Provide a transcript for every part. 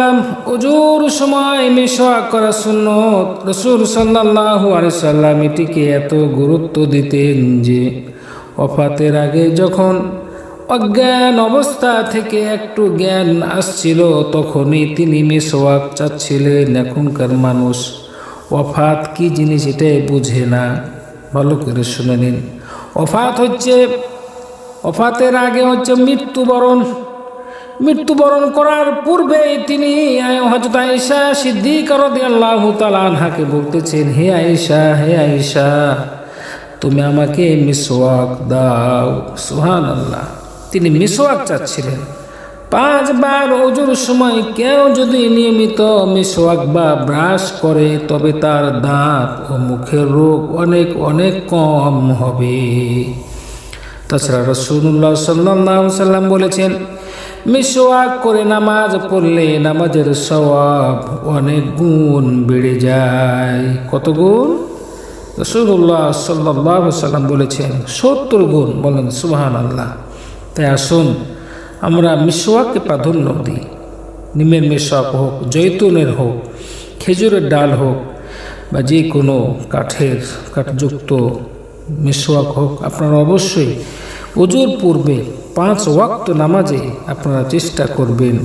বললাম ওযুর সময় মিসওয়াক করা সুন্নত। রাসূল সাল্লাল্লাহু আলাইহি সাল্লাম এটিকে এত গুরুত্ব দিতেন যে ওফাতের আগে যখন অজ্ঞান অবস্থা থেকে একটু জ্ঞান আসছিল তখনই তিনি মিসওয়াক চাচ্ছিলেন। এখনকার মানুষ ওফাত কি জিনিস এটাই বুঝে না। ভালো করে শুনে নিন, ওফাতের আগে হচ্ছে মৃত্যুবরণ করার পূর্বে তিনি হযরত আয়েশা সিদ্দিকা রাদিয়াল্লাহু তাআলা আনহাকে বলতেছেন, হে আয়েশা তুমি আমাকে মিসওয়াক দাও। সুবহানাল্লাহ, তিনি মিসওয়াক চাচ্ছিলেন। 5 বার ওযুর সময় কেউ যদি নিয়মিত মিসওয়াক বা ব্রাশ করে তবে তার দাঁত ও মুখের রোগ অনেক অনেক কম হবে। তাছাড়া রাসূলুল্লাহ সাল্লাল্লাহু আলাইহি সাল্লাম বলেছেন, মিসওয়াক করে নামাজ পড়লে নামাজের সওয়াব অনেক গুণ বেড়ে যায়। কত গুণ? রাসূলুল্লাহ সাল্লাল্লাহু আলাইহি সাল্লাম বলেছেন 70 গুণ। বলেন সুবহানাল্লাহ। তাই আসুন আমরা মিসওয়াককে প্রাধান্য দিই। নিমের মিসওয়াক হোক, জৈতুনের হোক, খেজুরের ডাল হোক বা যে কোনো কাঠযুক্ত মিসওয়াক হোক, আপনারা অবশ্যই ওযুর পূর্বে 5 ওয়াক্ত নামাজে আপনারা চেষ্টা করবেন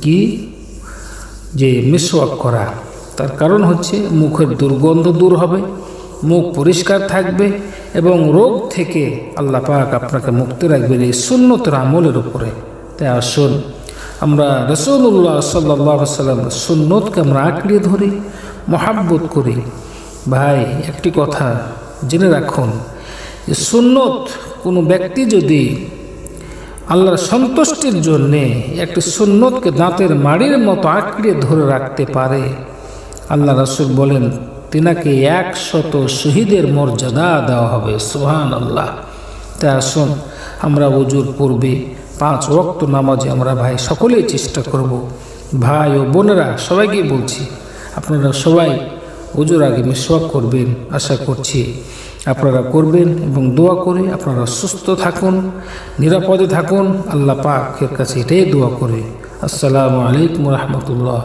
কি যে মিসওয়াক করা। তার কারণ হচ্ছে মুখের দুর্গন্ধ দূর হবে, মুখ পরিষ্কার থাকবে এবং রোগ থেকে আল্লাহ পাক আপনাকে মুক্তি রাখবেন এই সুন্নতের আমলের উপরে। তাই আসুন আমরা রাসূলুল্লাহ সাল্লাল্লাহু আলাইহি ওয়াসাল্লামের সুন্নতকে আমরা আঁকড়ে ধরি, মহাব্বত করি। ভাই একটি কথা জেনে রাখুন যে সুন্নত কোনো ব্যক্তি যদি আল্লাহর সন্তুষ্টির জন্যে একটি সুন্নতকে দাঁতের মাড়ির মতো আঁকড়ে ধরে রাখতে পারে, আল্লাহ রাসূল বলেন তিনাকে 100 শহীদের মর্যাদা দেওয়া হবে। সুবহানাল্লাহ। তাই আসুন আমরা ওযুর পূর্বে 5 ওয়াক্ত নামাজে আমরা ভাই সকলেই চেষ্টা করব। ভাই ও বোনেরা সবাইকে বলছি আপনারা সবাই ওযুর আগে মিসওয়াক করবেন। আশা করছি আপনারা করবেন এবং দোয়া করে আপনারা সুস্থ থাকুন, নিরাপদে থাকুন। আল্লাহ পাকের কাছে এটাই দোয়া করি। আসসালামু আলাইকুম ওয়া রাহমাতুল্লাহ।